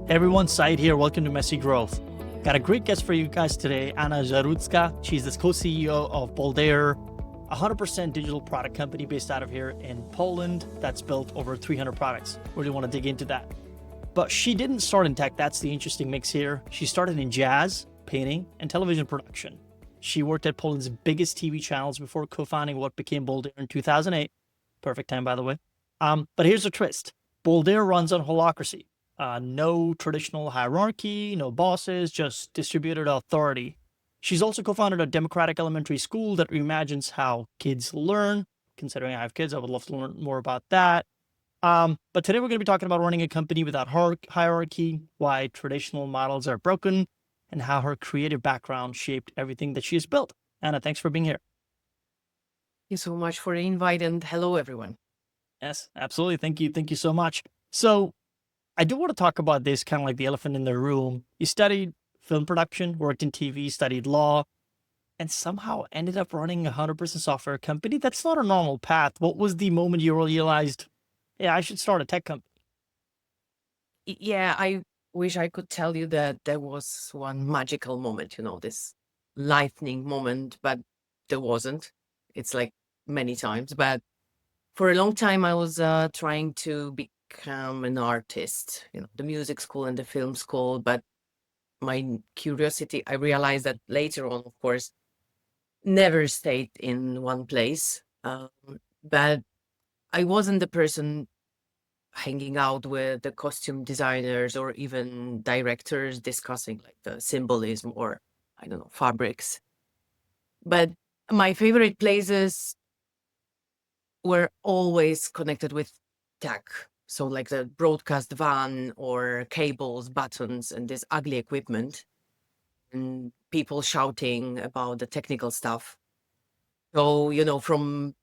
Everyone, Said here. Welcome to Messy Growth. Got a great guest for you guys today, Anna Zarudzka. She's the co-CEO of Boldare, a 100% digital product company based out of here in Poland that's built over 300 products. Really want to dig into that. But she didn't start in tech. That's the interesting mix here. She started in jazz, painting, and television production. She worked at Poland's biggest TV channels before co-founding what became Boldare in 2008. Perfect time, by the way. But here's the twist. Boldare runs on Holacracy. No traditional hierarchy, no bosses, just distributed authority. She's also co-founded a democratic elementary school that reimagines how kids learn. Considering I have kids, I would love to learn more about that. But today we're going to be talking about running a company without hierarchy, why traditional models are broken, and how her creative background shaped everything that she has built. Anna, thanks for being here. Thank you so much for the invite, and hello, everyone. Yes, absolutely. Thank you. Thank you so much. So I do want to talk about this kind of like the elephant in the room. You studied film production, worked in TV, studied law, and somehow ended up running a 100% software company. That's not a normal path. What was the moment you realized, yeah, I should start a tech company? Yeah, I wish I could tell you that there was one magical moment, this lightning moment, but there wasn't. It's like many times, but for a long time, I was trying to become an artist, the music school and the film school, but my curiosity, I realized that later on, of course, never stayed in one place. But I wasn't the person hanging out with the costume designers or even directors discussing like the symbolism or I don't know, fabrics. But my favorite places were always connected with tech. So like the broadcast van or cables, buttons, and this ugly equipment and people shouting about the technical stuff. So, from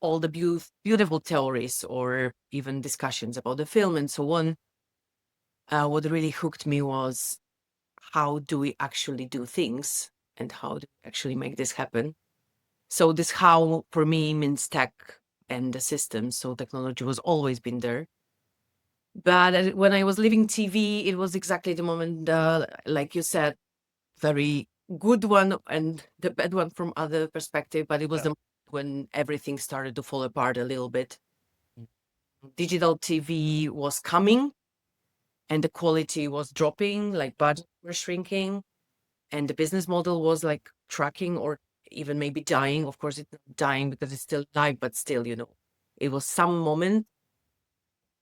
all the beautiful theories or even discussions about the film and so on, what really hooked me was how do we actually do things and how do we actually make this happen? So this how for me means tech and the system. So technology was always been there. But when I was leaving TV, it was exactly the moment, like you said, very good one and the bad one from other perspective. But it was Yeah. the moment when everything started to fall apart a little bit. Digital TV was coming and the quality was dropping, like budgets were shrinking, and the business model was like tracking or even maybe dying. Of course, it's not dying because it's still live, but still, it was some moment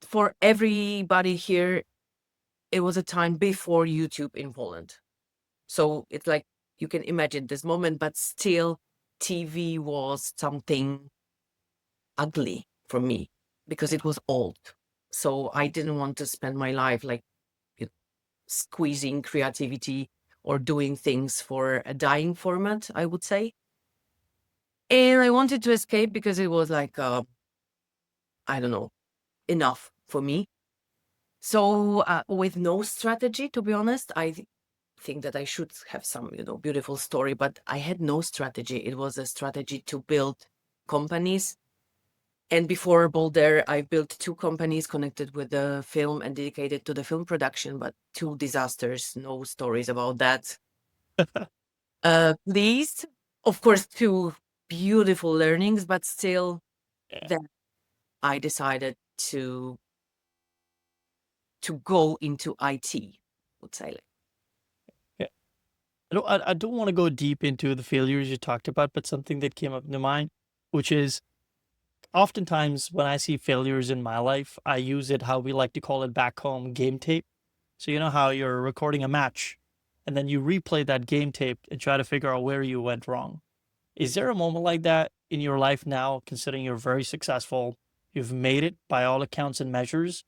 for everybody here. It was a time before YouTube in Poland. So it's like you can imagine this moment, but still, TV was something ugly for me because it was old. So I didn't want to spend my life like squeezing creativity or doing things for a dying format, I would say. And I wanted to escape because it was like, I don't know, enough for me. So with no strategy, to be honest, think that I should have some, beautiful story, but I had no strategy. It was a strategy to build companies. And before Boldare, I built two companies connected with the film and dedicated to the film production, but two disasters, no stories about that. These, of course, two beautiful learnings, but still, Yeah. then I decided to go into IT, would say. Yeah. I don't want to go deep into the failures you talked about, but something that came up in mind, which is oftentimes when I see failures in my life, I use it how we like to call it back home game tape. So you know how you're recording a match and then you replay that game tape and try to figure out where you went wrong. Is there a moment like that in your life now, considering you're very successful, you've made it by all accounts and measures?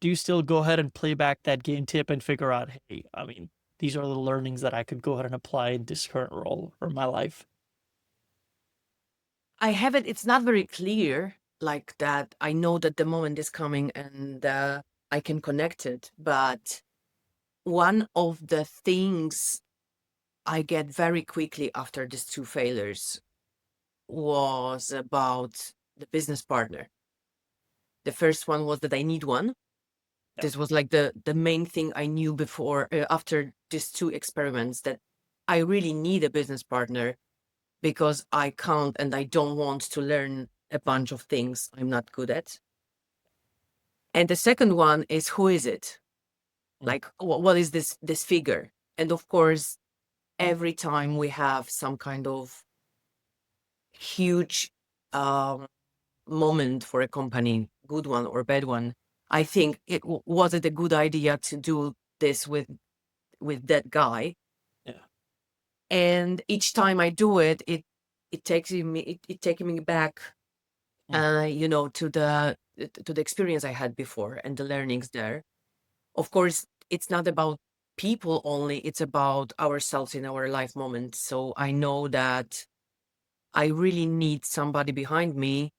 Do you still go ahead and play back that game tape and figure out, hey, I mean, these are the learnings that I could go ahead and apply in this current role or my life? I have it, it's not very clear like that. I know that the moment is coming and I can connect it. But one of the things I get very quickly after these two failures was about the business partner. The first one was that I need one. Yeah. This was like the main thing I knew before, after these two experiments, that I really need a business partner because I can't and I don't want to learn a bunch of things I'm not good at. And the second one is, who is it? Mm. Like, what is this figure? And of course, every time we have some kind of huge um, moment for a company, good one or bad one, I think was it a good idea to do this with that guy? Yeah. And each time I do it, it takes me it taking me back, Mm. to the experience I had before and the learnings there. Of course, it's not about people only; it's about ourselves in our life moments. So I know that I really need somebody behind me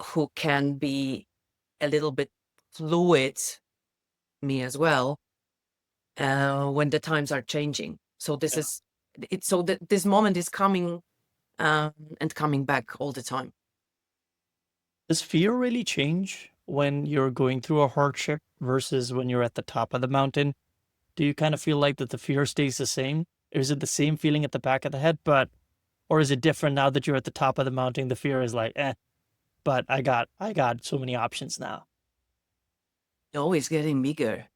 who can be a little bit fluid, me as well, when the times are changing. So this Yeah. is it. So that this moment is coming, and coming back all the time. Does fear really change when you're going through a hardship versus when you're at the top of the mountain? Do you kind of feel like that the fear stays the same? Is it the same feeling at the back of the head, but or is it different now that you're at the top of the mountain? The fear is like, but I got so many options now. No, it's getting bigger.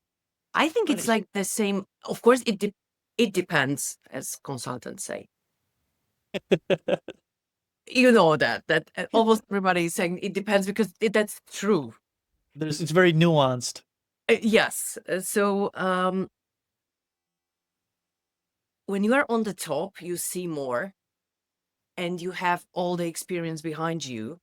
I think it's Really? like the same. Of course, it depends, as consultants say. You know that almost everybody is saying it depends because that's true. It's very nuanced. Yes. So when you are on the top, you see more, and you have all the experience behind you,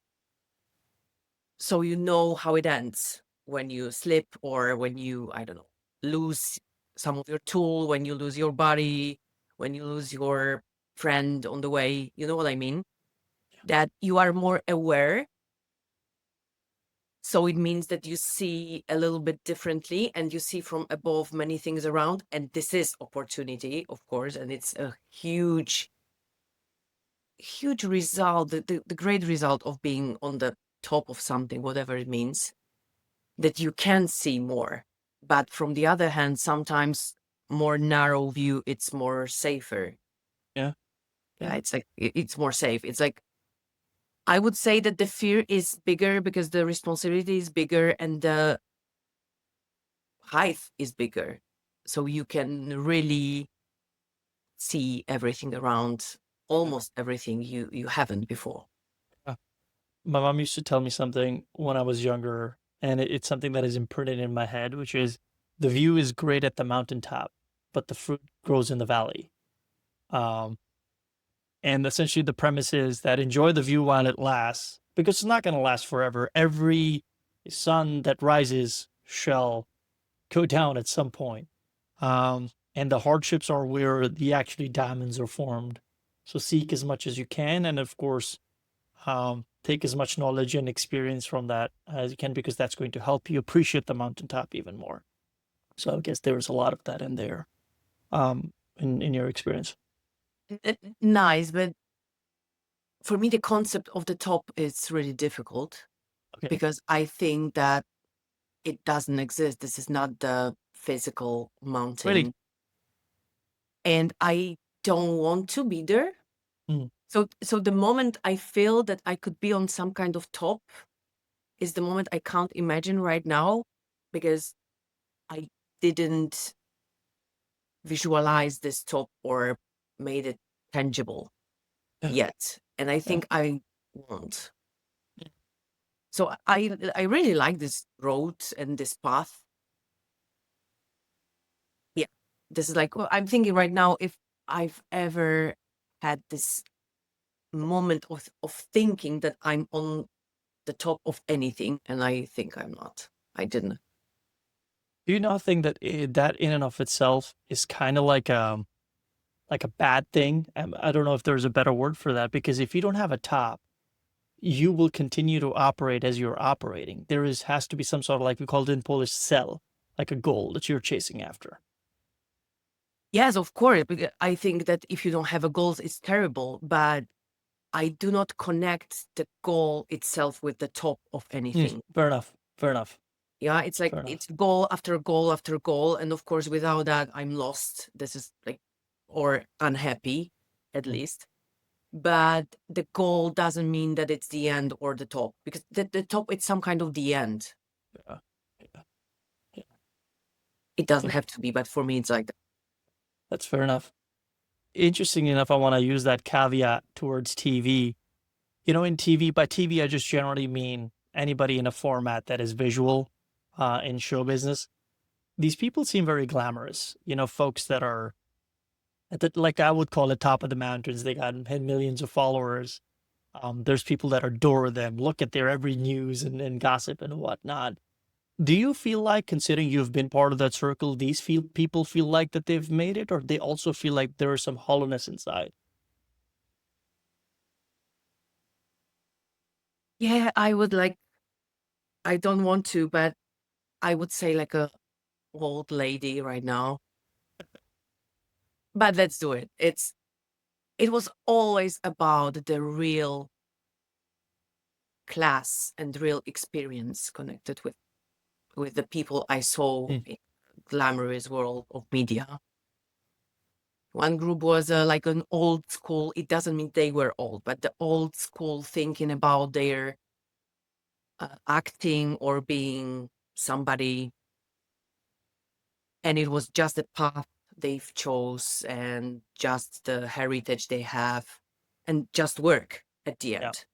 so you know how it ends when you slip, or when you, I don't know, lose some of your tool, when you lose your body, when you lose your friend on the way. You know what I mean? That you are more aware. So it means that you see a little bit differently, and you see from above many things around. And this is opportunity, of course. And it's a huge result, the great result of being on the top of something, whatever it means, that you can see more. But from the other hand, sometimes more narrow view, it's more safer. Yeah. Yeah, Yeah. it's like it's more safe. It's like, I would say that the fear is bigger because the responsibility is bigger and the height is bigger. So you can really see everything around, Yeah. almost everything you haven't before. Yeah. My mom used to tell me something when I was younger, and it's something that is imprinted in my head, which is the view is great at the mountaintop, but the fruit grows in the valley. Um, and essentially the premise is that enjoy the view while it lasts, because it's not going to last forever. Every sun that rises shall go down at some point. And the hardships are where the actually diamonds are formed. So seek as much as you can, and of course, take as much knowledge and experience from that as you can, because that's going to help you appreciate the mountaintop even more. So I guess there was a lot of that in there, in your experience. Nice, but for me, the concept of the top is really difficult Okay, because I think that it doesn't exist. This is not the physical really. mountain, and I don't want to be there. Mm, So the moment I feel that I could be on some kind of top is the moment I can't imagine right now, because I didn't visualize this top or made it tangible yeah, yet, and I yeah, think I won't. So I really like this road and this path. Yeah, this is like, well, I'm thinking right now, if I've ever had this moment of thinking that I'm on the top of anything, and I think I'm not. I didn't. Do you not think that that in and of itself is kind of like a bad thing? I don't know if there's a better word for that, because if you don't have a top, you will continue to operate as you're operating. There is has to be some sort of, like we call it in Polish, cell, like a goal that you're chasing after. Yes, of course. Because I think that if you don't have a goal, it's terrible. But I do not connect the goal itself with the top of anything. Fair enough. Fair enough. Yeah, it's like Fair enough. it's goal after goal after goal. And of course, without that, I'm lost. This is like, or unhappy at Mm. least. But the goal doesn't mean that it's the end or the top, because the top, it's some kind of the end. Yeah. Yeah. Yeah. It doesn't Yeah. have to be, but for me, it's like that. That's fair enough. Interesting enough, I want to use that caveat towards TV. In TV, by TV, I just generally mean anybody in a format that is visual in show business. These people seem very glamorous, folks that are at the, like I would call it, top of the mountains. They got had millions of followers. There's people that adore them, look at their every news and gossip and whatnot. Do you feel like, considering you've been part of that circle, these people feel like that they've made it, or they also feel like there is some hollowness inside? Yeah, I would like, I don't want to, but I would say like a old lady right now. But let's do it. It was always about the real class and real experience connected with the people I saw Mm. in glamorous world of media. One group was like an old school. It doesn't mean they were old, but the old school thinking about their acting or being somebody, and it was just the path they've chose and just the heritage they have and just work at the Yeah. end.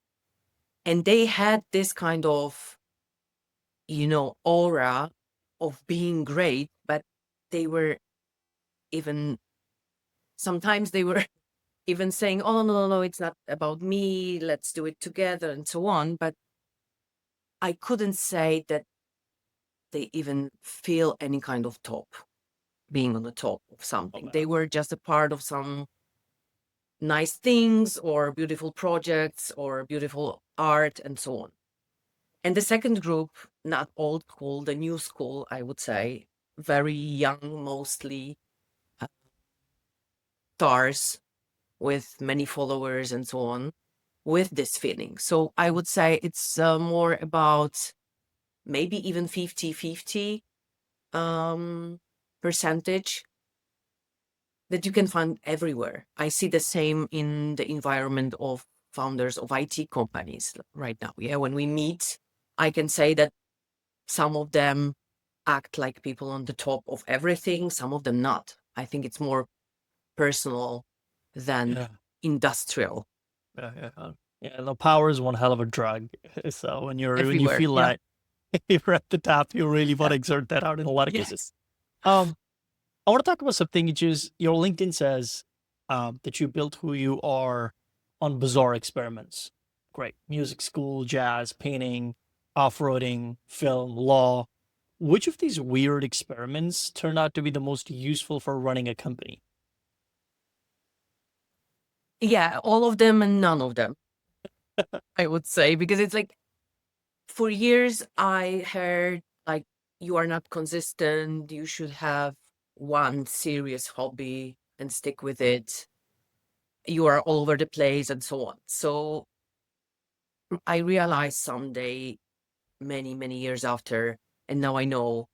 And they had this kind of, aura of being great, but they were even, sometimes they were even saying, oh, no, no, no, it's not about me, let's do it together, and so on. But I couldn't say that they even feel any kind of top, being on the top of Oh, something. They wow. were just a part of some nice things or beautiful projects or beautiful art and so on. And the second group, not old school, the new school, I would say, very young, mostly uh, stars with many followers and so on, with this feeling. So I would say it's more about maybe even 50-50 percentage that you can find everywhere. I see the same in the environment of founders of IT companies right now. Yeah, when we meet, I can say that some of them act like people on the top of everything, some of them not. I think it's more personal than Yeah. industrial. Yeah. Yeah. Yeah. The power is one hell of a drug. So when you Everywhere. feel Yeah. like you're at the top, you really want Yeah. to exert that out in a lot of cases. Yes. Um, I want to talk about something, which is your LinkedIn says that you built who you are on bizarre experiments. Great. Music school, jazz, painting, off-roading, film, law. Which of these weird experiments turned out to be the most useful for running a company? Yeah, all of them and none of them, I would say, because it's like for years I heard like you are not consistent, you should have one serious hobby and stick with it. You are all over the place and so on. So I realized someday, many, many years after, and now I know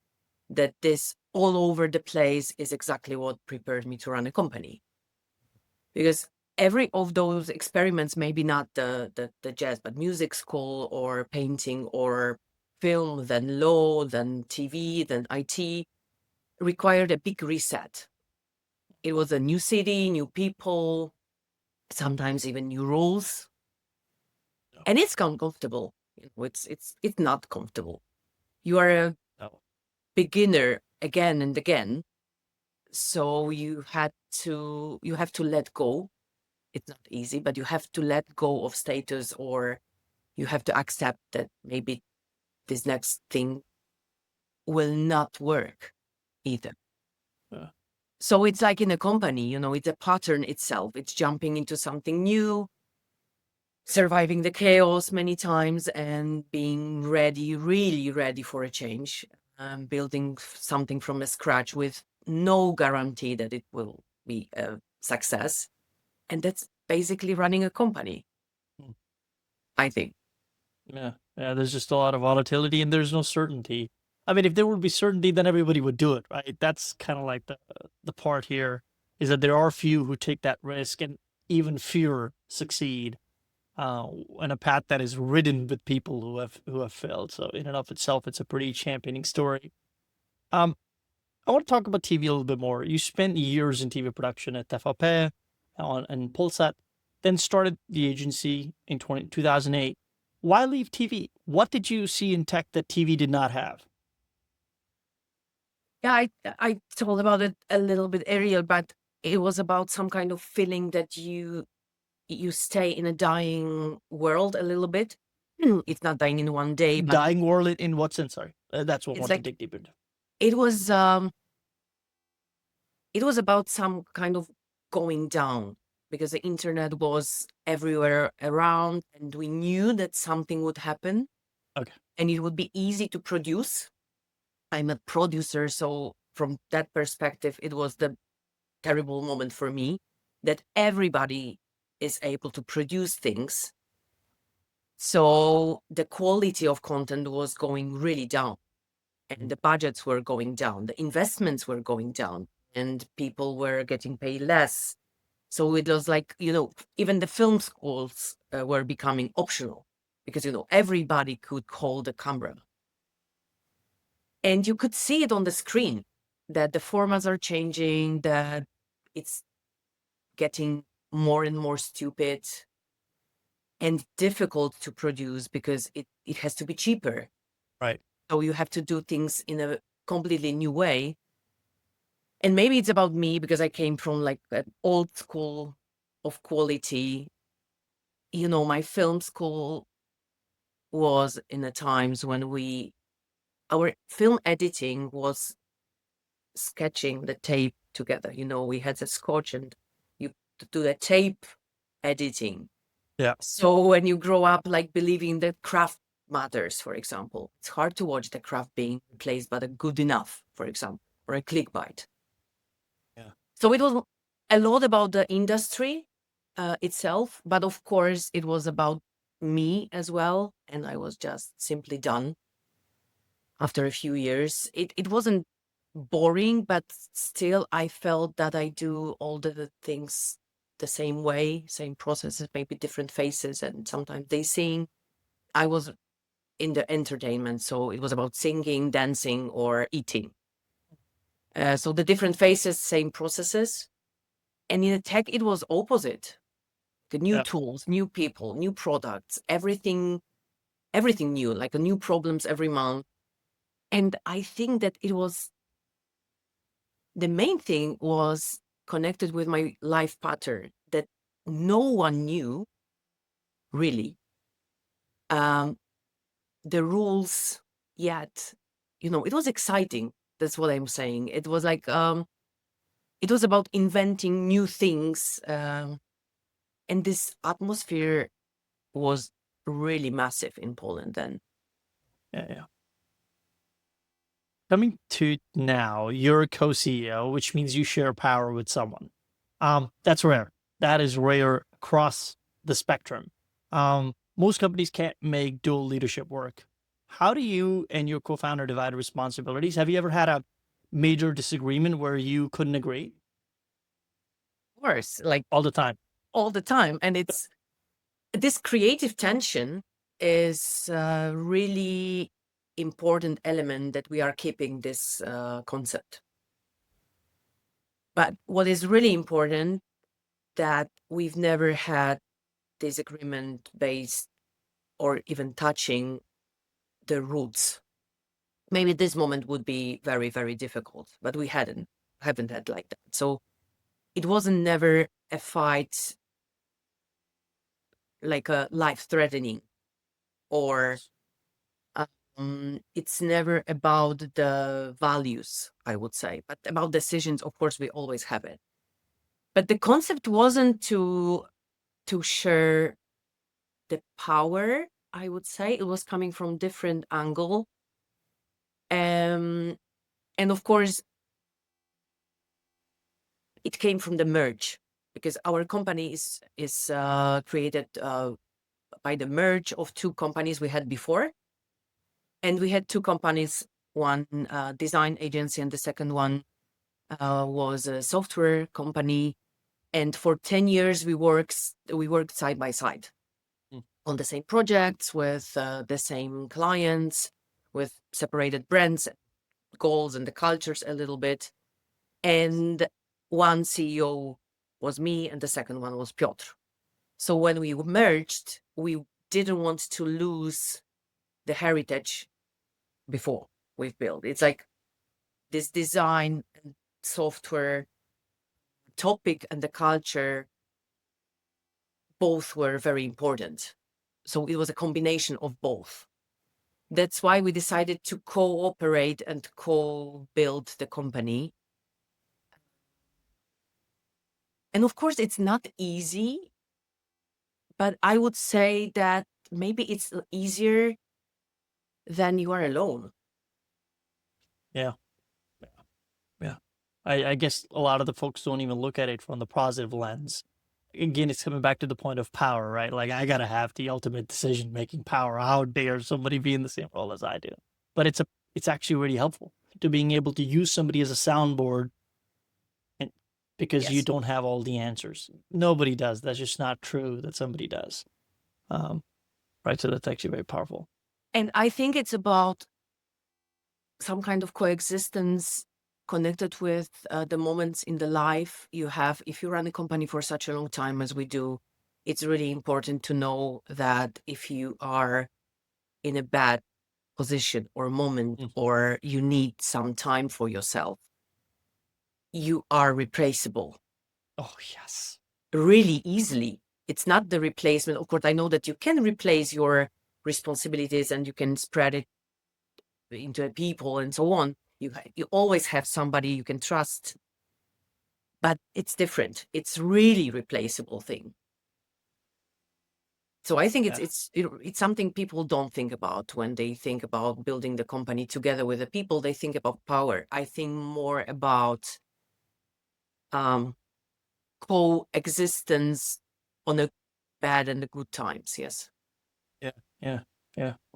that this all over the place is exactly what prepared me to run a company. Because every of those experiments, maybe not the jazz, but music school or painting or film, then law, then TV, then IT, required a big reset. It was a new city, new people, sometimes even new rules, No, and it's uncomfortable. It's not comfortable. You are a no. beginner again and again, so you have to let go. It's not easy, but you have to let go of status, or you have to accept that maybe this next thing will not work either. Uh, So it's like in a company, it's a pattern itself. It's jumping into something new, surviving the chaos many times, and being ready, really ready for a change, building something from scratch with no guarantee that it will be a success. And that's basically running a company, mm, I think. yeah. Yeah. There's just a lot of volatility and there's no certainty. I mean, if there would be certainty, then everybody would do it, right? That's kind of like the part here is that there are few who take that risk, and even fewer succeed in a path that is ridden with people who have failed. So in and of itself, it's a pretty championing story. Um, I want to talk about TV a little bit more. You spent years in TV production at TFP and Polsat, then started the agency in 2008. Why leave TV? What did you see in tech that TV did not have? Yeah, I told about it a little bit earlier, but it was about some kind of feeling that you stay in a dying world a little bit. It's not dying in one day, but Dying world in what sense? Sorry, that's what I it's want to like dig deeper into. it was it was about some kind of going down because the internet was everywhere around, and we knew that something would happen Okay. and it would be easy to produce. I'm a producer, so from that perspective, it was the terrible moment for me that everybody is able to produce things. So the quality of content was going really down, and the budgets were going down, the investments were going down, and people were getting paid less. So it was like, even the film schools were becoming optional because, everybody could hold a camera. And you could see it on the screen that the formats are changing, that it's getting more and more stupid and difficult to produce because it has to be cheaper. Right. So you have to do things in a completely new way. And maybe it's about me because I came from like an old school of quality. My film school was in the times when our film editing was sketching the tape together. We had the scotch and you do the tape editing. Yeah. So when you grow up like believing that craft matters, for example, it's hard to watch the craft being replaced by the good enough, for example, or a clickbait. Yeah. So it was a lot about the industry itself, but of course it was about me as well. And I was just simply done after a few years. It wasn't boring, but still I felt that I do all the things the same way, same processes, maybe different faces, and sometimes they sing. I was in the entertainment, so it was about singing, dancing, or eating. So the different faces, same processes. And in the tech, it was opposite. The new Yeah. tools, new people, new products, everything new, like a new problems every month. And I think that the main thing was connected with my life pattern that no one knew really the rules yet. It was exciting. That's what I'm saying. It was like it was about inventing new things, and this atmosphere was really massive in Poland then. Yeah. Yeah. Coming to now, you're a co-CEO, which means you share power with someone. That's rare. That is rare across the spectrum. Most companies can't make dual leadership work. How do you and your co-founder divide responsibilities? Have you ever had a major disagreement where you couldn't agree? Of course, like All the time. all the time. And it's this creative tension is a really important element that we are keeping this concept. But what is really important that we've never had disagreement based or even touching the roots. Maybe this moment would be very, very difficult, but we haven't had like that. So it wasn't never a fight like a life threatening, or it's never about the values, I would say, but about decisions. Of course, we always have it. But the concept wasn't to share the power, I would say. It was coming from different angle. And of course, it came from the merge because our company is created by the merge of two companies we had before. And we had two companies one design agency, and the second one was a software company. And for 10 years, we worked side by side on the same projects with the same clients, with separated brands, goals, and the cultures a little bit. And one CEO was me, and the second one was Piotr. So when we merged, we didn't want to lose the heritage before we've built. It's like this design and software topic and the culture both were very important. So it was a combination of both. That's why we decided to cooperate and co-build the company. And of course, it's not easy, but I would say that maybe it's easier than you are alone. Yeah. Yeah. I guess a lot of the folks don't even look at it from the positive lens. Again, it's coming back to the point of power, right? Like, I gotta have the ultimate decision-making power. How dare somebody be in the same role as I do? But it's actually really helpful to being able to use somebody as a soundboard, and because you Yes. don't have all the answers. Nobody does. That's just not true that somebody does. Right. So that's actually very powerful. And I think it's about some kind of coexistence connected with the moments in the life you have. If you run a company for such a long time as we do, it's really important to know that if you are in a bad position or moment, or you need some time for yourself, you are replaceable. Oh, yes. Really easily. It's not the replacement. Of course, I know that you can replace your responsibilities and you can spread it into people and so on. You always have somebody you can trust, but it's different. It's really replaceable thing. So I think it's something people don't think about when they think about building the company together with the people. They think about power. I think more about coexistence on the bad and the good times. Yes. Yeah.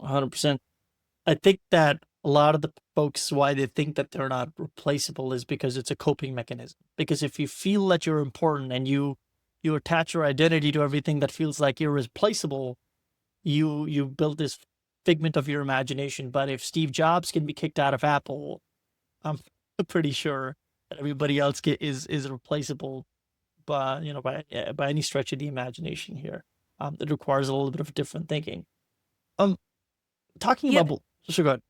100%. I think that a lot of the folks, why they think that they're not replaceable is because it's a coping mechanism. Because if you feel that you're important and you attach your identity to everything that feels like irreplaceable, you build this figment of your imagination. But if Steve Jobs can be kicked out of Apple, I'm pretty sure that everybody else is replaceable by by any stretch of the imagination here. It requires a little bit of different thinking. Talking Yeah. about so go ahead.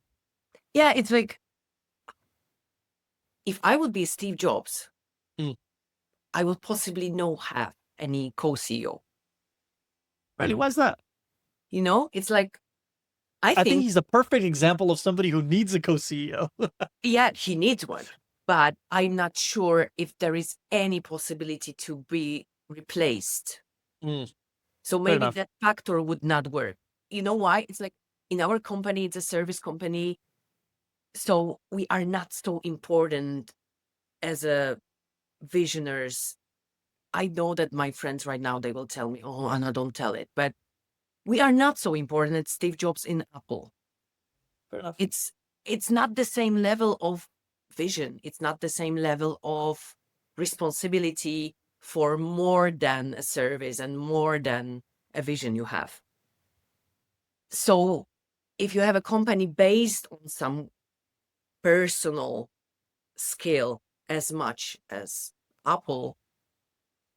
Yeah, it's like if I would be Steve Jobs, I would possibly not have any co-CEO. Really, why's that? It's like I I think think he's the perfect example of somebody who needs a co-CEO. yeah, he needs one, but I'm not sure if there is any possibility to be replaced. So maybe enough. that factor would not work. You know why? It's like in our company, it's a service company. So we are not so important as a visionaries. I know that my friends right now, they will tell me, oh, Anna, don't tell it. But we are not so important as Steve Jobs in Apple. Fair enough. It's not the same level of vision. It's not the same level of responsibility for more than a service and more than a vision you have. So if you have a company based on some personal skill as much as Apple,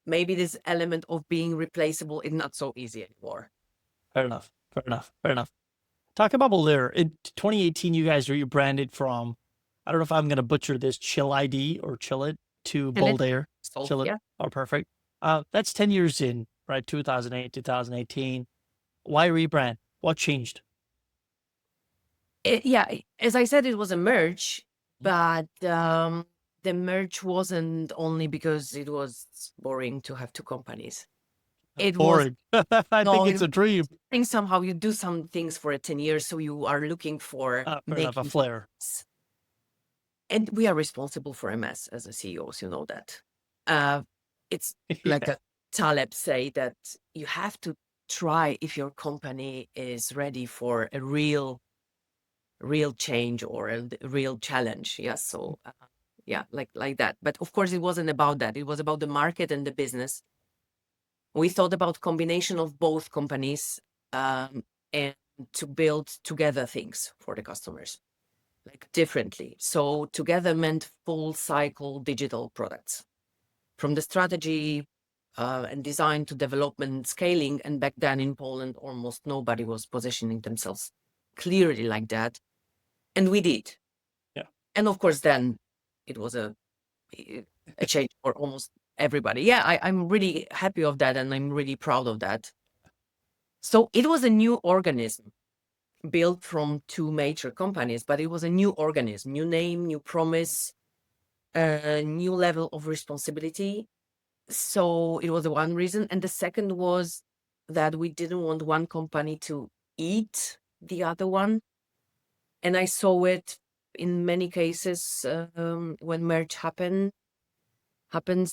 maybe this element of being replaceable is not so easy anymore. Fair enough. Talk about Boldare. In 2018, you guys rebranded from, I don't know if I'm going to butcher this, Chill ID or Chill It to Boldare. Chill It. Yeah. Oh, perfect. That's 10 years in, right? 2008, 2018. Why rebrand? What changed? As I said, it was a merge, but the merge wasn't only because it was boring to have two companies. It Boring. I think it's it a dream. I think somehow you do some things for 10 years, so you are looking for Fair enough, a making flair. and we are responsible for a mess as a CEOs, you know that. It's like a Taleb say that you have to try if your company is ready for a real real change or a real challenge. Yeah. So yeah, like that. But of course, it wasn't about that. It was about the market and the business. We thought about combination of both companies, and to build together things for the customers, like differently. So together meant full cycle digital products, from the strategy and design to development, scaling. And back then in Poland, almost nobody was positioning themselves clearly like that. And we did. Yeah. And of course, then it was a change for almost everybody. Yeah, I'm really happy of that. And I'm really proud of that. So it was a new organism built from two major companies, but it was a new organism, new name, new promise, a new level of responsibility. So it was the one reason. And the second was that we didn't want one company to eat the other one. And I saw it in many cases when merge happens,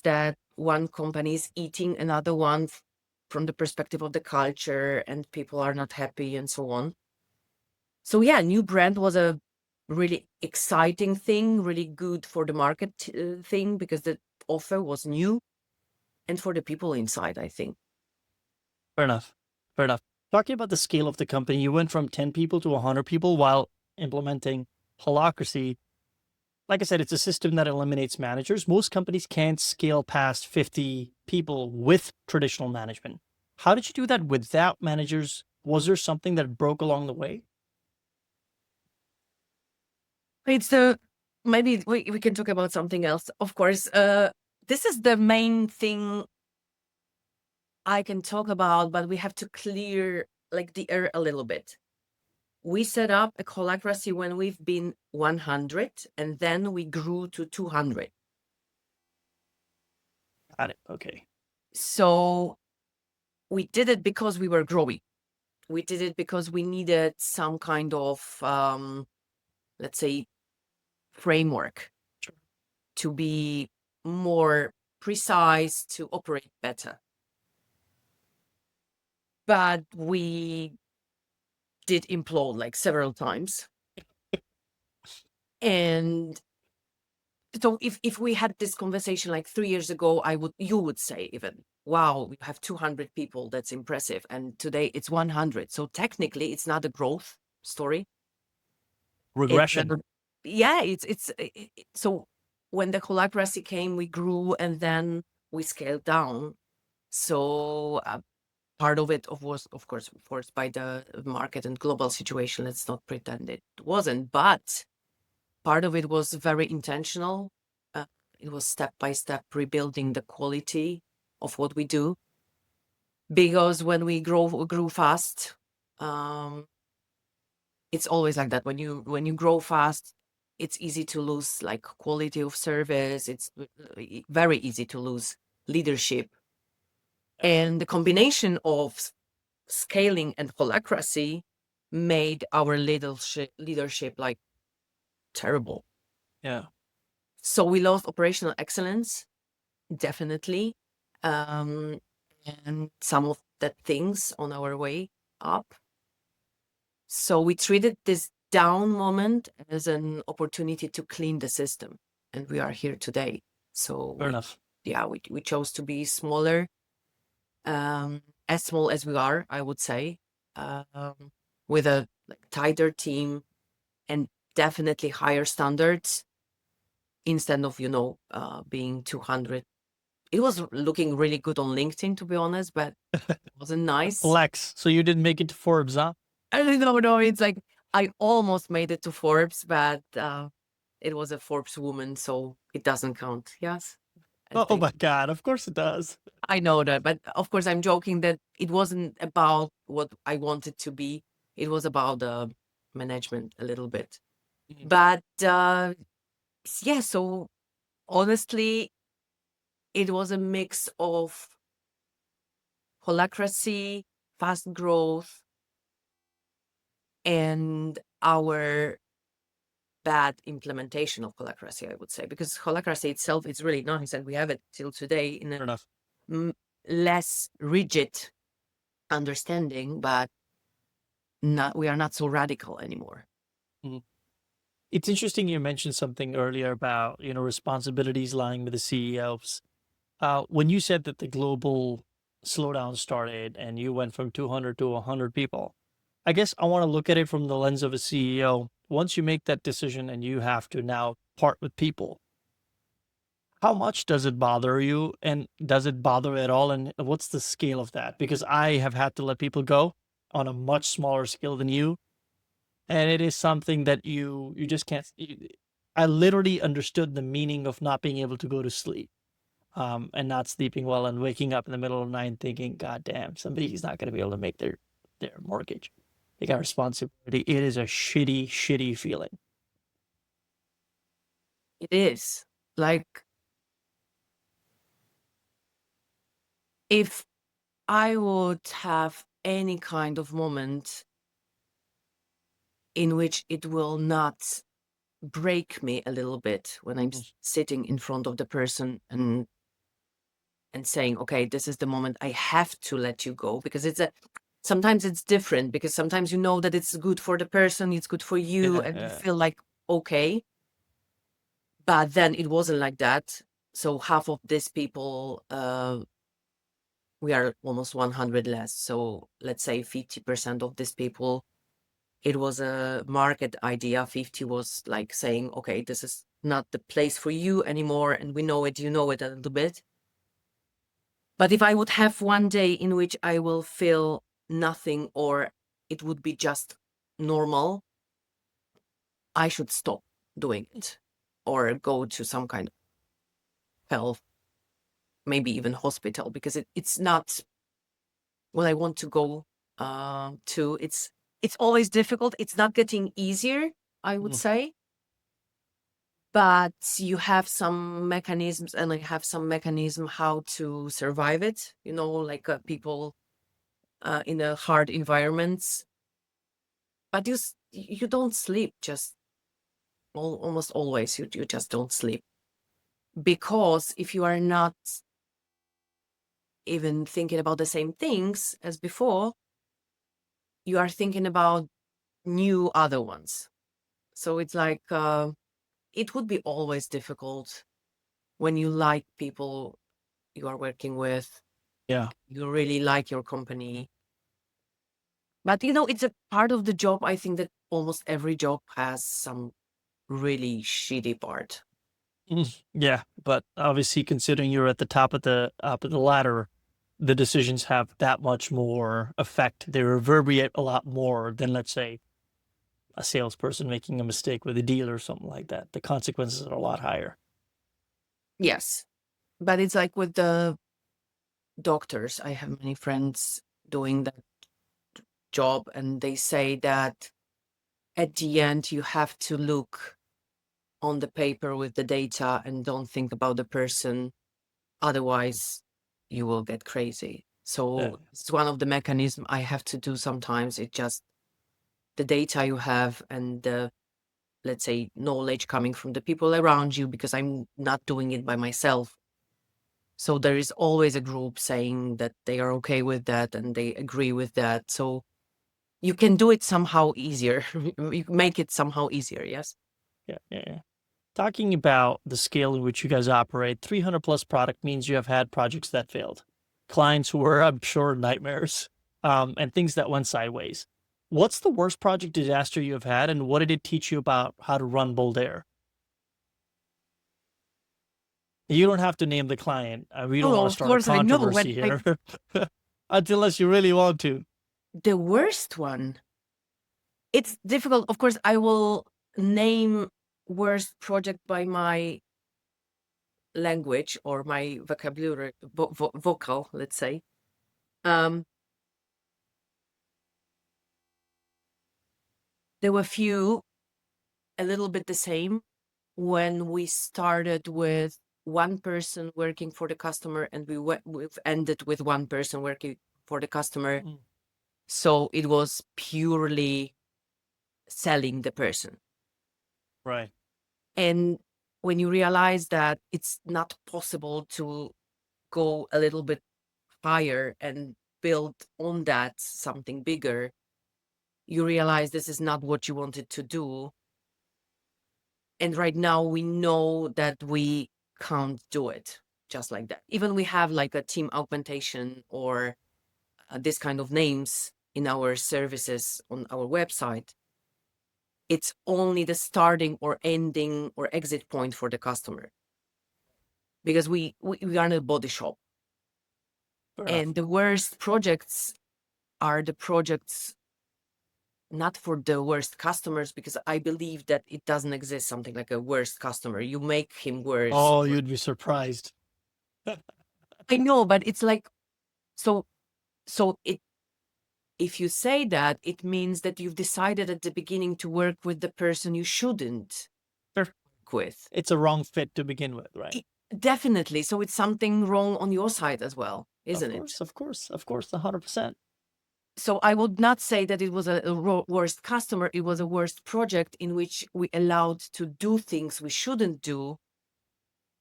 that one company is eating another one from the perspective of the culture, and people are not happy and so on. So yeah, new brand was a really exciting thing, really good for the market thing, because the offer was new, and for the people inside, I think. Fair enough. Fair enough. Talking about the scale of the company, you went from 10 people to 100 people while implementing Holacracy. Like I said, it's a system that eliminates managers. Most companies can't scale past 50 people with traditional management. How did you do that without managers? Was there something that broke along the way? It's maybe we can talk about something else. Of course, this is the main thing I can talk about, but we have to clear like the air a little bit. We set up a Holacracy when we've been 100, and then we grew to 200. Got it. Okay. So we did it because we were growing. We did it because we needed some kind of, let's say, framework to be more precise, to operate better. But we did implode like several times. And so if we had this conversation like 3 years ago, you would say even, wow, we have 200 people, that's impressive. And today it's 100. So technically it's not a growth story. Regression. Yeah, so when the Holacracy came, we grew, and then we scaled down. So part of it was, of course, forced by the market and global situation. Let's not pretend it wasn't, but part of it was very intentional. It was step by step rebuilding the quality of what we do. Because when we grew fast, it's always like that. When you grow fast, it's easy to lose like quality of service. It's very easy to lose leadership. And the combination of scaling and Holacracy made our leadership like terrible. Yeah. So we lost operational excellence, definitely. And some of the things on our way up. So we treated this down moment as an opportunity to clean the system. And we are here today. So Fair enough. we chose to be smaller, as small as we are, I would say, with a tighter team and definitely higher standards, instead of being 200. It was looking really good on LinkedIn, to be honest, but it wasn't nice. Flex. So you didn't make it to Forbes, huh? I don't know. It's like I almost made it to Forbes, but it was a Forbes woman, so it doesn't count. Yes. Oh my God. Of course it does. I know that, but of course I'm joking that it wasn't about what I wanted to be. It was about management a little bit. But yeah, so honestly, it was a mix of Holacracy, fast growth, and our bad implementation of Holacracy, I would say, because Holacracy itself is really nice, and we have it till today in Fair a enough. less rigid understanding, but we are not so radical anymore. Mhm. It's interesting you mentioned something earlier about, responsibilities lying with the CEOs. When you said that the global slowdown started and you went from 200 to 100 people, I guess I want to look at it from the lens of a CEO. Once you make that decision and you have to now part with people, how much does it bother you? And does it bother at all? And what's the scale of that? Because I have had to let people go on a much smaller scale than you. And it is something that you just can't. I literally understood the meaning of not being able to go to sleep, and not sleeping well and waking up in the middle of the night thinking, God damn, somebody's not going to be able to make their mortgage. They got responsibility. It is a shitty, shitty feeling. It is like, if I would have any kind of moment in which it will not break me a little bit when I'm Mm, sitting in front of the person and saying, okay, this is the moment I have to let you go, because sometimes it's different, because sometimes you know that it's good for the person, it's good for you, yeah, and you yeah. feel like, okay, but then it wasn't like that. So half of these people, we are almost 100 less. So let's say 50% of these people, it was a market idea. 50 was like saying, okay, this is not the place for you anymore. And we know it, you know it a little bit. But if I would have one day in which I will feel nothing, or it would be just normal, I should stop doing it or go to some kind of health, maybe even hospital, because it's not what I want to go to. It's always difficult. It's not getting easier, I would Mm, say, but you have some mechanisms, and I have some mechanism how to survive it. Like people in a hard environments, but you don't sleep. Just almost always you just don't sleep, because if you are not even thinking about the same things as before, you are thinking about new other ones. So it's like, it would be always difficult when you like people you are working with, yeah. you really like your company. But it's a part of the job. I think that almost every job has some really shitty part. Yeah, but obviously, considering you're at the top of the ladder, the decisions have that much more effect. They reverberate a lot more than, let's say, a salesperson making a mistake with a deal or something like that. The consequences are a lot higher. Yes. But it's like with the doctors. I have many friends doing that job, and they say that at the end you have to look on the paper with the data and don't think about the person. Otherwise, you will get crazy. Yeah. So it's one of the mechanism I have to do sometimes. It just the data you have and the, let's say, knowledge coming from the people around you, because I'm not doing it by myself. So there is always a group saying that they are okay with that and they agree with that. So you can do it somehow easier. You make it somehow easier. Yes. Yeah, yeah, yeah. Talking about the scale in which you guys operate, 300 plus product means you have had projects that failed, clients who were, I'm sure, nightmares, and things that went sideways. What's the worst project disaster you have had, and what did it teach you about how to run Boldare? You don't have to name the client. We Oh, don't want no, to of start a course I know. controversy here, unless you really want to. The worst one, it's difficult. Of course, I will name worst project by my language or my vocabulary, vocal, let's say. Um, there were few, a little bit the same. When we started with one person working for the customer, and we've ended with one person working for the customer. Mm, So it was purely selling the person. right. And when you realize that it's not possible to go a little bit higher and build on that something bigger, you realize this is not what you wanted to do. And right now we know that we can't do it just like that. Even we have like a team augmentation or this kind of names in our services on our website, it's only the starting or ending or exit point for the customer, because we are in a body shop. Fair enough. And the worst projects are the projects not for the worst customers, because I believe that it doesn't exist something like a worst customer. You make him worse. Oh, you'd be surprised. I know, but it's like, so it, if you say that, it means that you've decided at the beginning to work with the person you shouldn't Fair. work with. It's a wrong fit to begin with, right? Definitely. So it's something wrong on your side as well, Of isn't it? course, of course, of course, 100%. So I would not say that it was a worst customer. It was a worst project in which we allowed to do things we shouldn't do,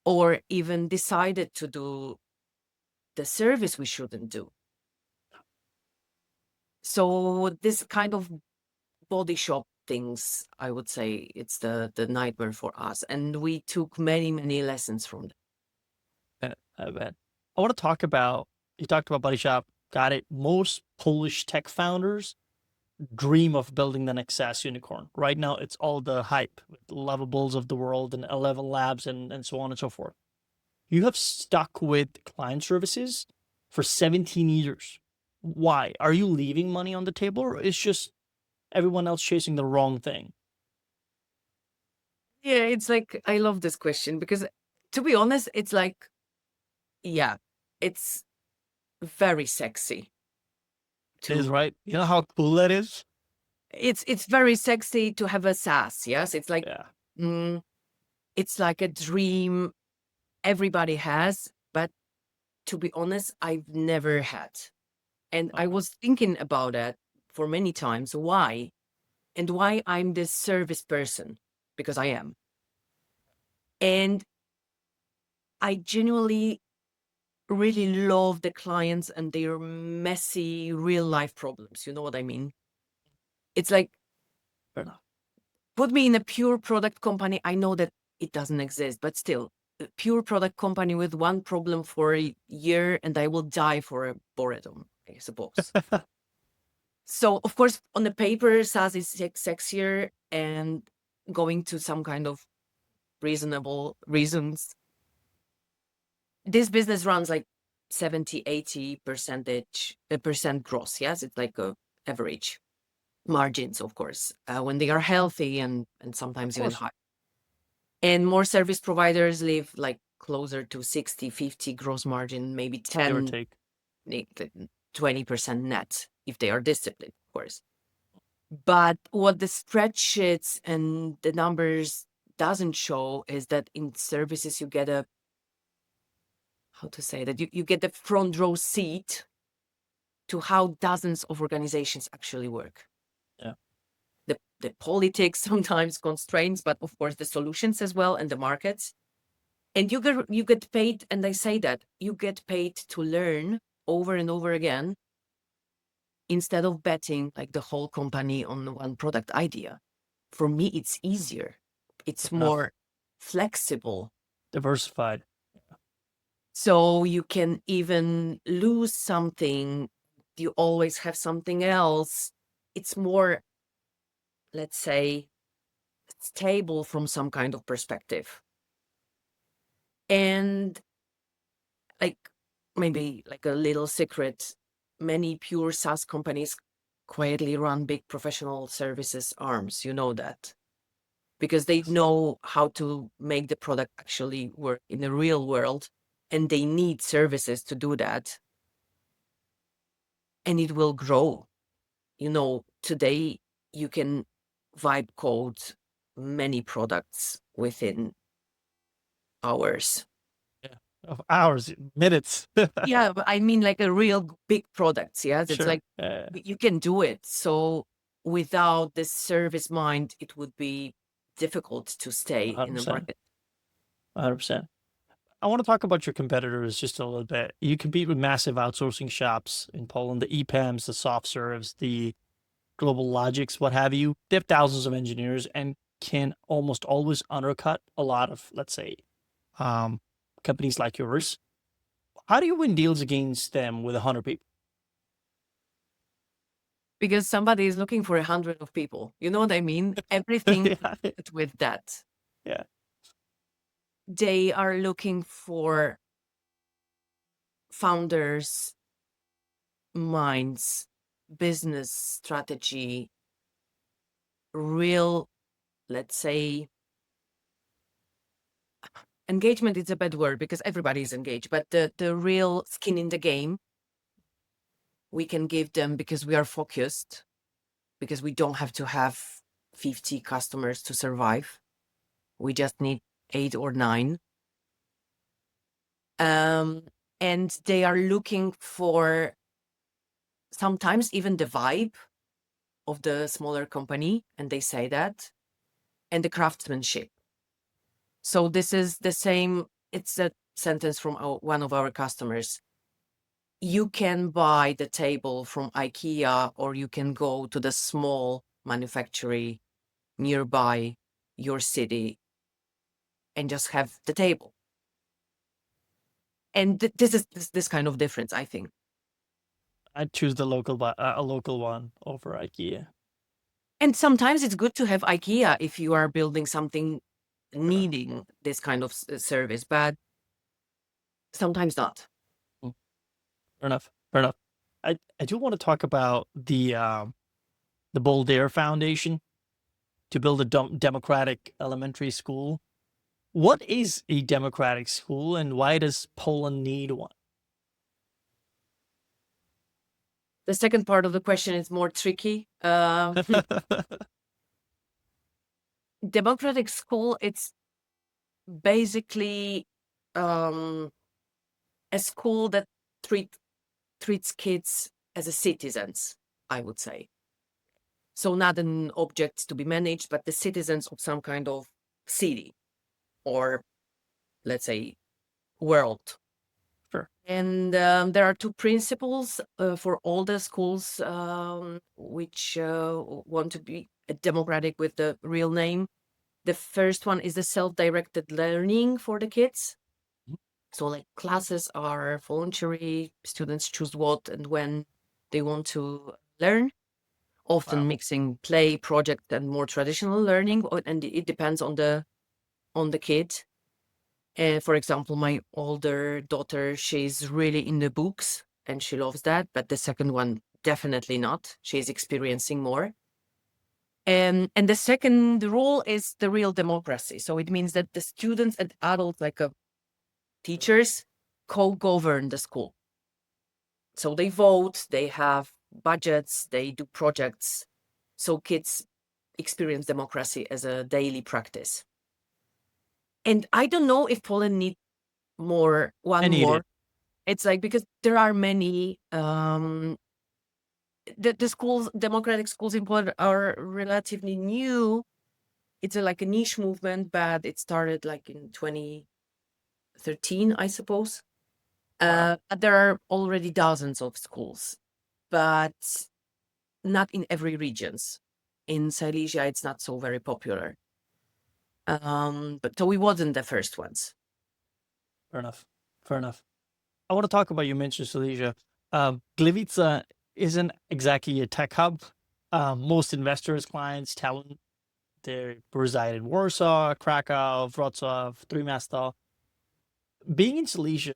or even decided to do the service we shouldn't do. So this kind of body shop things, I would say it's the nightmare for us. And we took many, many lessons from that. I bet. I want to talk about, you talked about Buddy Shop, got it. Most Polish tech founders dream of building the next SaaS unicorn. Right now, it's all the hype with Lovables of the world and 11 Labs and so on and so forth. You have stuck with client services for 17 years. Why? Are you leaving money on the table, or is just everyone else chasing the wrong thing? Yeah, it's like, I love this question because, to be honest, it's like, yeah, it's very sexy. It is, right? You know how cool that is? It's very sexy to have a SaaS. Yes, it's like, Yeah. it's like a dream everybody has, but to be honest, I've never had. And I was thinking about that for many times. Why? And why I'm this service person, because I am. And I genuinely really love the clients and their messy real life problems. You know what I mean? It's like, Fair enough. put me in a pure product company. I know that it doesn't exist, but still, a pure product company with one problem for a year and I will die for a boredom, I suppose. So, of course, on the paper, SaaS is sexier, and going to some kind of reasonable reasons. This business runs like 70-80% gross. Yes, it's like a average margins, of course, when they are healthy, and sometimes Of even course. high. And more service providers live like closer to 60-50 gross margin, maybe Give or 10, take. 20% net if they are disciplined, of course. But what the spreadsheets and the numbers doesn't show is that in services you get a, how to say that, you get the front row seat to how dozens of organizations actually work. Yeah. The politics sometimes constraints, but of course the solutions as well, and the markets. And you get paid, and I say that you get paid to learn over and over again, instead of betting like the whole company on one product idea. For me, it's easier. It's Fair enough. more flexible. Diversified. So you can even lose something. You always have something else. It's more, let's say, stable from some kind of perspective. And like, maybe like a little secret, many pure SaaS companies quietly run big professional services arms. You know that, because they know how to make the product actually work in the real world, and they need services to do that. And it will grow. You know, today you can vibe code many products within hours. Yeah. Of hours, minutes. Yeah, but I mean like a real big products. Yes, it's Sure. like you can do it. So without this service mind, it would be difficult to stay in the 100%. market. 100%. I want to talk about your competitors just a little bit. You compete with massive outsourcing shops in Poland, the EPAMs, the soft serves, the global logics, what have you. They have thousands of engineers and can almost always undercut a lot of, let's say, um, companies like yours. How do you win deals against them with 100 people? Because somebody is looking for 100 of people. You know what I mean? Everything Yeah. with that. Yeah. They are looking for founders, minds, business strategy, real, let's say, engagement is a bad word because everybody is engaged, but the real skin in the game we can give them because we are focused, because we don't have to have 50 customers to survive. We just need 8 or 9. And they are looking for sometimes even the vibe of the smaller company, and they say that, and the craftsmanship. So this is the same, it's a sentence from one of our customers. You can buy the table from IKEA, or you can go to the small manufactory nearby your city and just have the table. And this is this kind of difference, I think. I'd choose the local, a local one over IKEA. And sometimes it's good to have IKEA if you are building something Sure. needing this kind of service, but sometimes not. Mm, Fair enough. Fair enough. I do want to talk about the Boldare Foundation to build a democratic elementary school. What is a democratic school, and why does Poland need one? The second part of the question is more tricky. Democratic school, it's basically a school that treats kids as a citizens, I would say. So not an object to be managed, but the citizens of some kind of city or, let's say, world. Sure. And there are 2 principles for all the schools which want to be democratic with the real name. The first one is the self-directed learning for the kids. Mhm. So like classes are voluntary, students choose what and when they want to learn, often Wow. mixing play, project, and more traditional learning, and it depends on the kid. For example, my older daughter, she's really in the books and she loves that, but the second one, definitely not. She's experiencing more. And the second rule is the real democracy. So it means that the students and adults, like teachers, co-govern the school. So they vote, they have budgets, they do projects. So kids experience democracy as a daily practice. And I don't know if Poland needs one I need more. it. It's like, because there are many, the schools, democratic schools in Poland are relatively new. It's like a niche movement, but it started like in 2013, I suppose. Wow. But there are already dozens of schools, but not in every regions. In Silesia, it's not so very popular. But so we wasn't the first ones. Fair enough. Fair enough. I want to talk about, you mentioned Silesia. Gliwice isn't exactly a tech hub. Most investors, clients, talent, they reside in Warsaw, Krakow, Wrocław, Trójmiasto. Being in Silesia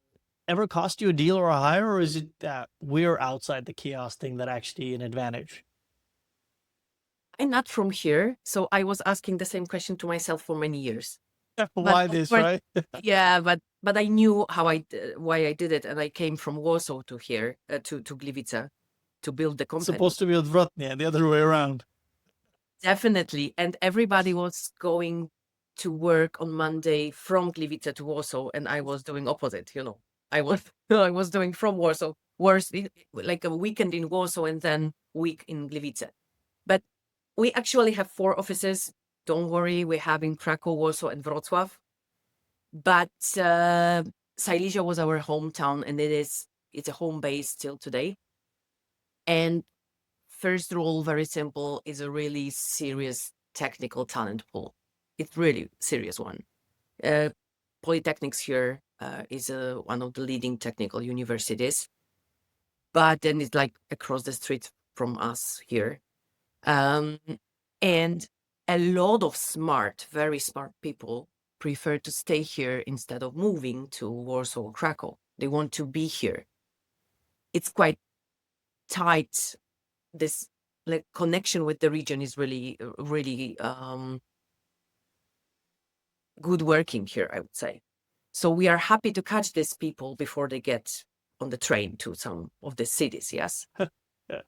ever cost you a deal or a hire, or is it that we're outside the chaos thing that actually an advantage? I'm not from here, so I was asking the same question to myself for many years. But Why of this, course, right? yeah, but I knew why I did it, and I came from Warsaw to here to Gliwice to build the It's company. supposed to be Odwrotnie, the other way around. Definitely, and everybody was going to work on Monday from Gliwice to Warsaw, and I was doing opposite. I was I was doing from Warsaw, like a weekend in Warsaw and then week in Gliwice. But we actually have 4 offices. Don't worry, we have in Krakow, Warsaw, and Wrocław. But Silesia was our hometown, and it's a home base till today. And first rule, very simple, is a really serious technical talent pool. It's really serious one. Polytechnics here is one of the leading technical universities, but then it's like across the street from us here. And a lot of very smart people prefer to stay here instead of moving to Warsaw or Krakow. They want to be here. It's quite tight. This like connection with the region is really, really good working here, I would say. So we are happy to catch these people before they get on the train to some of the cities, yes? Yeah.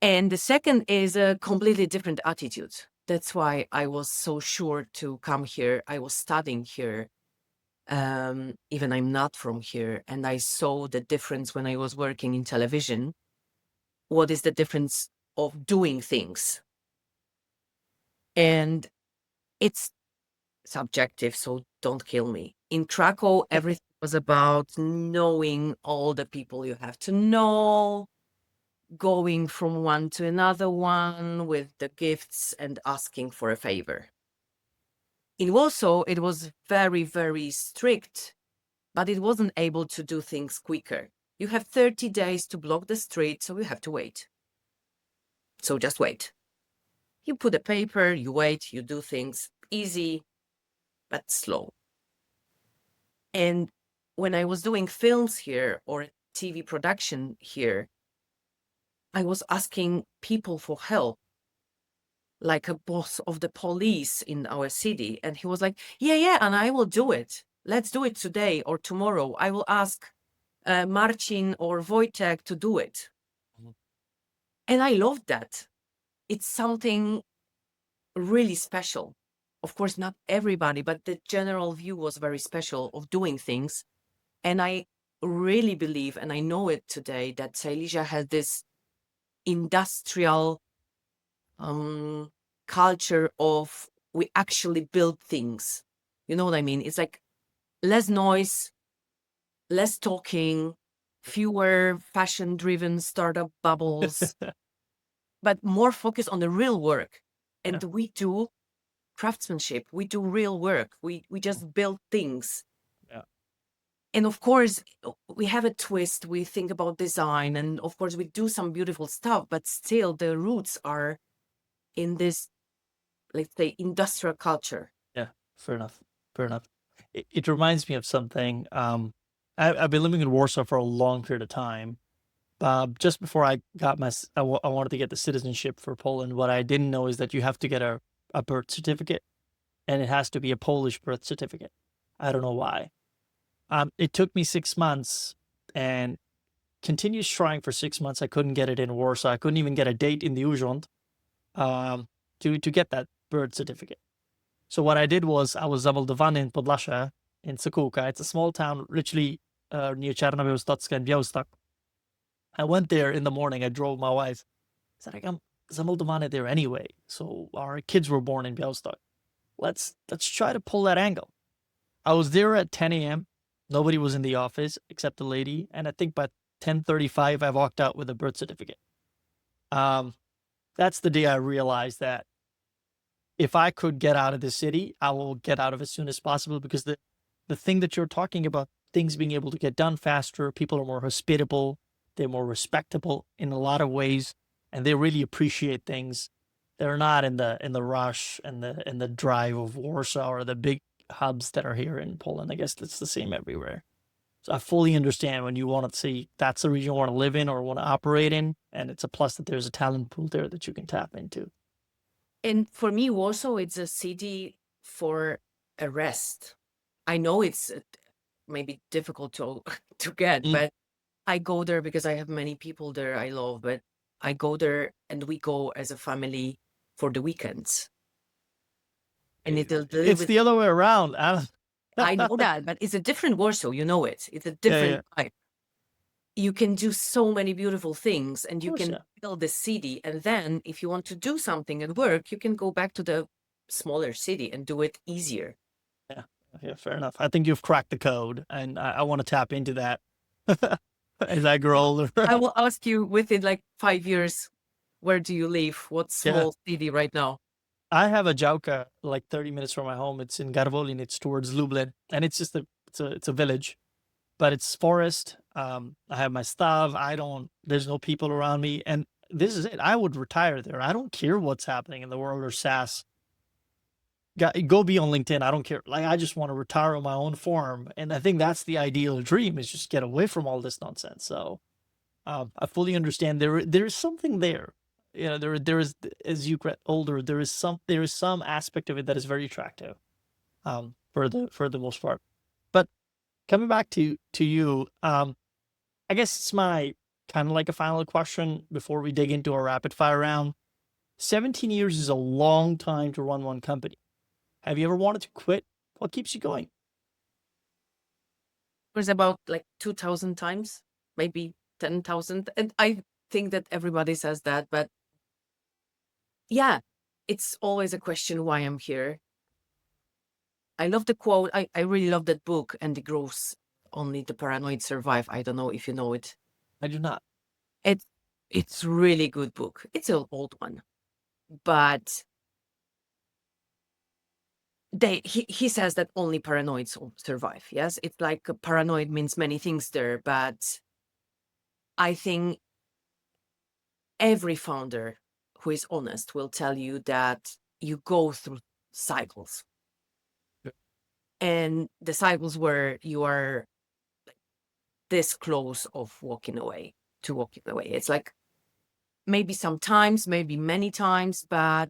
And the second is a completely different attitude. That's why I was so sure to come here. I was studying here, even I'm not from here. And I saw the difference when I was working in television. What is the difference of doing things? And it's subjective, so don't kill me. In Krakow, everything was about knowing all the people you have to know, going from one to another one with the gifts and asking for a favor. In Warsaw, it was very, very strict, but it wasn't able to do things quicker. You have 30 days to block the street, so you have to wait. So just wait. You put a paper, you wait, you do things easy, but slow. And when I was doing films here or TV production here, I was asking people for help, like a boss of the police in our city. And he was like, yeah, and I will do it. Let's do it today or tomorrow. I will ask Marcin or Wojtek to do it. Mhm. And I loved that. It's something really special. Of course, not everybody, but the general view was very special of doing things. And I really believe, and I know it today, that Silesia has this industrial culture of we actually build things. You know what I mean? It's like less noise, less talking, fewer fashion-driven startup bubbles, but more focus on the real work. And Yeah. we do craftsmanship. We do real work. We just build things. Yeah. And of course, we have a twist. We think about design, and of course, we do some beautiful stuff. But still, the roots are in this, let's say, industrial culture. Yeah. Fair enough. Fair enough. It reminds me of something. I've been living in Warsaw for a long period of time. Just before I got I wanted to get the citizenship for Poland. What I didn't know is that you have to get a birth certificate, and it has to be a Polish birth certificate. I don't know why. It took me 6 months and continues trying for 6 months. I couldn't get it in Warsaw. I couldn't even get a date in the Urząd to get that birth certificate. So what I did was I was zameldowany in Podlasia in Sokółka. It's a small town literally near Czarnobiałostocka and Białystok. I went there in the morning. I drove my wife. I said, I'm zameldowany there anyway. So our kids were born in Białystok. Let's try to pull that angle. I was there at 10 a.m. Nobody was in the office except the lady. And I think by 10:35, I walked out with a birth certificate. That's the day I realized that if I could get out of the city, I will get out of as soon as possible, because the thing that you're talking about, things being able to get done faster, people are more hospitable, they're more respectable in a lot of ways, and they really appreciate things. They're not in the rush and the drive of Warsaw or the big hubs that are here in Poland. I guess it's the same everywhere. So I fully understand when you want to see that's the region you want to live in or want to operate in, and it's a plus that there's a talent pool there that you can tap into. And for me, Warsaw, it's a city for a rest. I know it's maybe difficult to get, but I go there because I have many people there I love, but I go there and we go as a family for the weekends. And it's a little It's bit, the other way around. I know that, but it's a different Warsaw, you know it. It's a Yeah, different vibe. You can do so many beautiful things and you course, can yeah. build the city. And then if you want to do something at work, you can go back to the smaller city and do it easier. Yeah, fair enough. I think you've cracked the code, and I want to tap into that as I grow older. I will ask you within like 5 years, where do you live? What Yeah. small city right now? I have a Jauka like 30 minutes from my home. It's in Garvolin. It's towards Lublin, and it's just it's a village, but it's forest. I have my stuff. I don't. There's no people around me, and this is it. I would retire there. I don't care what's happening in the world or SaaS. Go be on LinkedIn. I don't care. Like I just want to retire on my own farm, and I think that's the ideal dream is just get away from all this nonsense. So I fully understand there is something there. You know, there is as you get older, there is some aspect of it that is very attractive. For the most part. But coming back to you, I guess it's my kind of like a final question before we dig into our rapid fire round. 17 years is a long time to run one company. Have you ever wanted to quit? What keeps you going? It was about like 2,000 times, maybe 10,000. And I think that everybody says that, but yeah, it's always a question why I'm here. I love the quote. I really love that book, and the grows only the paranoid survive. I don't know if you know it. I do not. It's really good book. It's an old one, but he says that only paranoids survive. Yes, it's like paranoid means many things there, but I think every founder who is honest will tell you that you go through cycles. And the cycles where you are this close of walking away. It's like maybe sometimes, maybe many times, but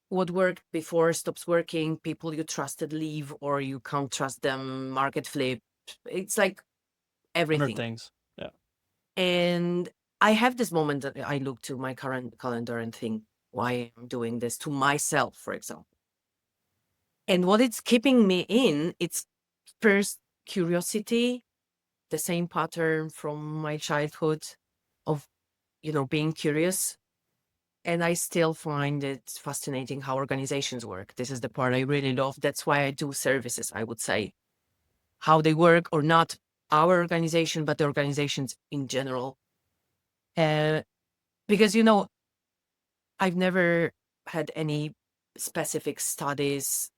what worked before stops working. People you trusted leave, or you can't trust them, market flip. It's like 100 everything. things. Yeah. And I have this moment that I look to my current calendar and think, why I'm doing this to myself, for example. And what it's keeping me in, it's first curiosity, the same pattern from my childhood of, being curious. And I still find it fascinating how organizations work. This is the part I really love. That's why I do services, I would say. How they work, or not our organization, but the organizations in general. Because, I've never had any specific studies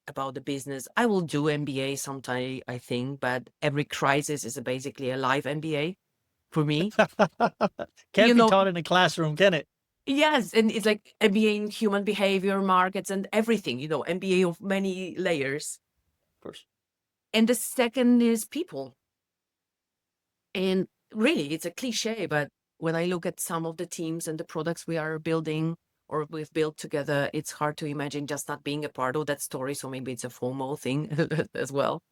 about the business. I will do MBA sometime, I think, but every crisis is basically a live MBA for me. Can't be taught in a classroom, can it? Yes, and it's like MBA in human behavior, markets, and everything, MBA of many layers. Of course. And the second is people. And really, it's a cliche, but when I look at some of the teams and the products we are building or we've built together, it's hard to imagine just not being a part of that story. So maybe it's a FOMO thing as well.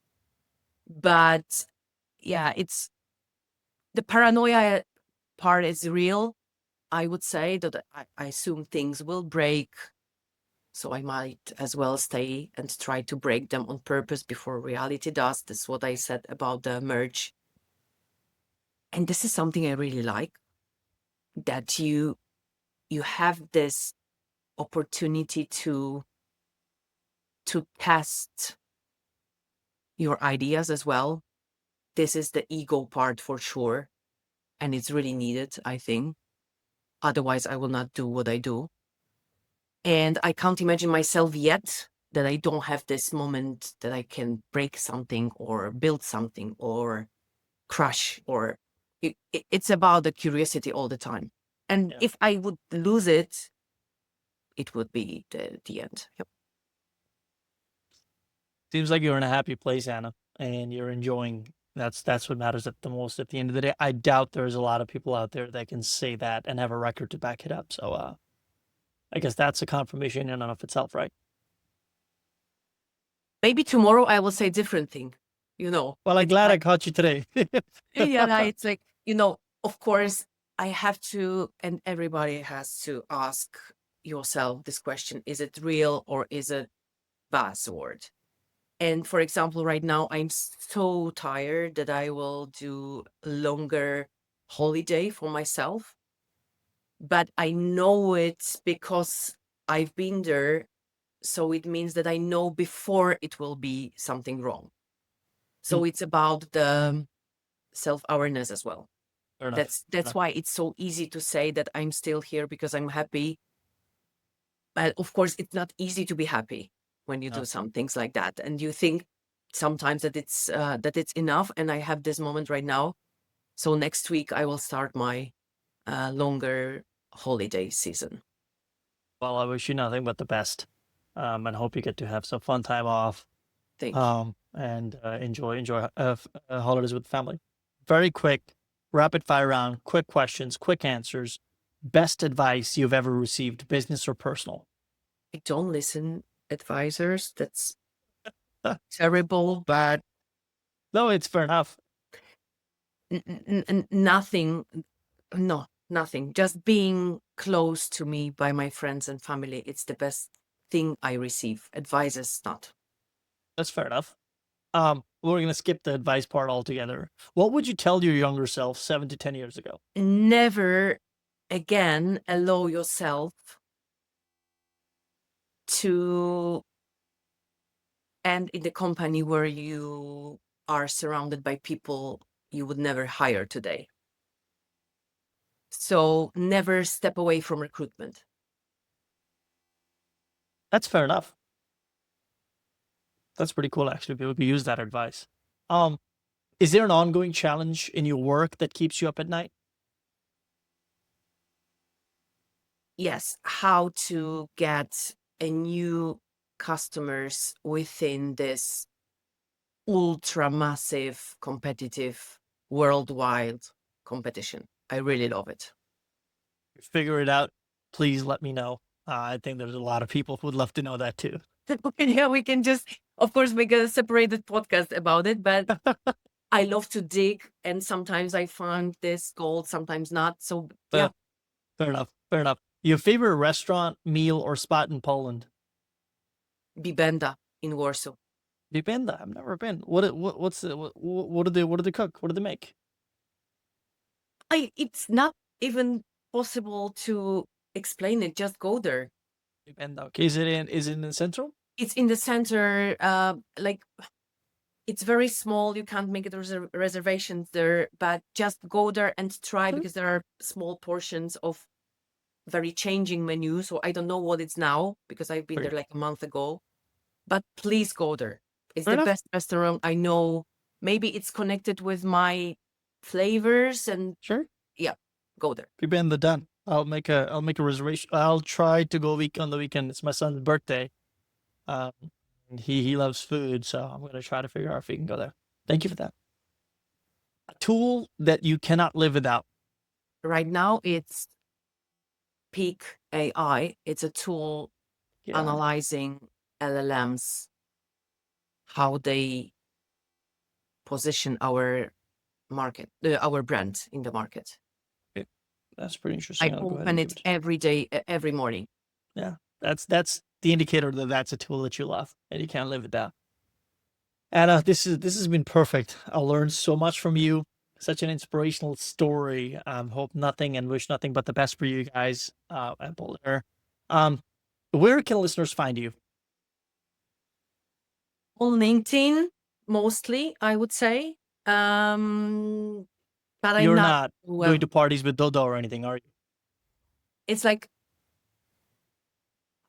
But yeah, it's the paranoia part is real. I would say that I assume things will break. So I might as well stay and try to break them on purpose before reality does. That's what I said about the merge. And this is something I really like, that you have this opportunity to test your ideas as well. This is the ego part for sure. And it's really needed, I think. Otherwise, I will not do what I do. And I can't imagine myself yet that I don't have this moment that I can break something or build something or crush, or it's about the curiosity all the time. And if I would lose it, it would be the end. Yep. Seems like you're in a happy place, Anna, and you're enjoying. That's what matters at the most. At the end of the day, I doubt there's a lot of people out there that can say that and have a record to back it up. So, I guess that's a confirmation in and of itself, right? Maybe tomorrow I will say different thing. Well, I'm glad I caught you today. Yeah, it's like, of course, I have to, and everybody has to ask yourself this question: is it real or is it buzzword? And for example, right now, I'm so tired that I will do a longer holiday for myself. But I know it because I've been there. So it means that I know before it will be something wrong. So it's about the self-awareness as well. That's why it's so easy to say that I'm still here because I'm happy. But of course, it's not easy to be happy when you No. do some things like that, and you think sometimes that it's enough. And I have this moment right now. So next week I will start my longer holiday season. Well, I wish you nothing but the best, and hope you get to have some fun time off, Thank you. and enjoy holidays with the family. Very quick, rapid fire round, quick questions, quick answers. Best advice you've ever received, business or personal? I don't listen advisors. That's terrible, but No, it's fair enough. nothing. No, nothing. Just being close to me by my friends and family. It's the best thing I receive. Advice is not. That's fair enough. We're gonna skip the advice part altogether. What would you tell your younger self 7 to 10 years ago? Never again allow yourself to end in the company where you are surrounded by people you would never hire today. So never step away from recruitment. That's fair enough. That's pretty cool, actually. People could use that advice. Is there an ongoing challenge in your work that keeps you up at night? Yes, how to get a new customers within this ultra massive competitive worldwide competition. I really love it. Figure it out. Please let me know. I think there's a lot of people who would love to know that too. Yeah, we can just, of course, make a separated podcast about it, but I love to dig, and sometimes I find this gold, sometimes not. So yeah, Fair enough. Fair enough. Your favorite restaurant, meal, or spot in Poland? Bibenda in Warsaw. Depende. I've never been. What do they cook? What do they make? It's not even possible to explain it. Just go there. Depende. Okay. Is it in the central? It's in the center. Like it's very small. You can't make it reservations there, but just go there and try, Sure. because there are small portions of very changing menu. So I don't know what it's now, because I've been Okay. there like a month ago. But please go there. It's Fair the enough. best restaurant I know. Maybe it's connected with my flavors, and Sure. yeah, go there. Depende. Done. I'll make a reservation. I'll try to go on the weekend. It's my son's birthday. Um, and he loves food, so I'm gonna try to figure out if we can go there. Thank you for that. A tool that you cannot live without. Right now, it's Peak AI. It's a tool Yeah. analyzing LLMs, how they position our market, our brand in the market. That's pretty I interesting. I'll go ahead open and it give it. every day, every morning. Yeah, that's the indicator that that's a tool that you love and you can't live without. Anna, this has been perfect. I learned so much from you. Such an inspirational story. Hope nothing and wish nothing but the best for you guys at Boldare. Where can listeners find you? On LinkedIn, mostly, I would say. But I'm You're not not well. going to parties with Dodo or anything, are you? It's like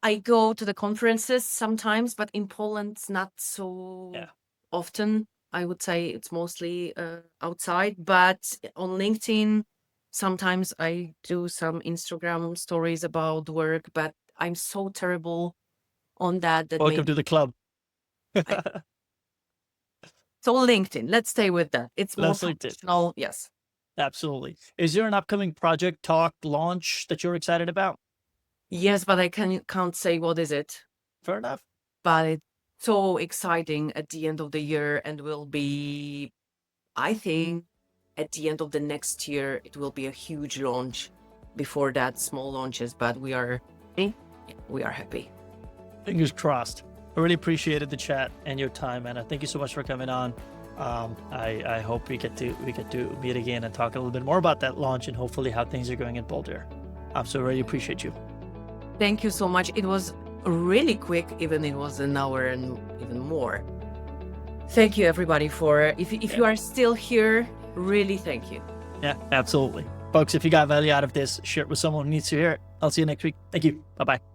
I go to the conferences sometimes, but in Poland, it's not so Yeah. often. I would say it's mostly outside, but on LinkedIn, sometimes I do some Instagram stories about work, but I'm so terrible on that Welcome maybe to the club. so LinkedIn. Let's stay with that. It's more That's LinkedIn. professional. Yes. Absolutely. Is there an upcoming project, talk, launch that you're excited about? Yes, but I can't say what is it. Fair enough. But it's so exciting at the end of the year, and will be, I think, at the end of the next year, it will be a huge launch. Before that, small launches, but we are happy. Fingers crossed. I really appreciated the chat and your time, Anna. Thank you so much for coming on. I hope we get to meet again and talk a little bit more about that launch and hopefully how things are going at Boldare. So really appreciate you. Thank you so much. It was really quick, even it was an hour and even more. Thank you, everybody, for if you are still here, really thank you. Yeah, absolutely. Folks, if you got value out of this, share it with someone who needs to hear it. I'll see you next week. Thank you. Bye-bye.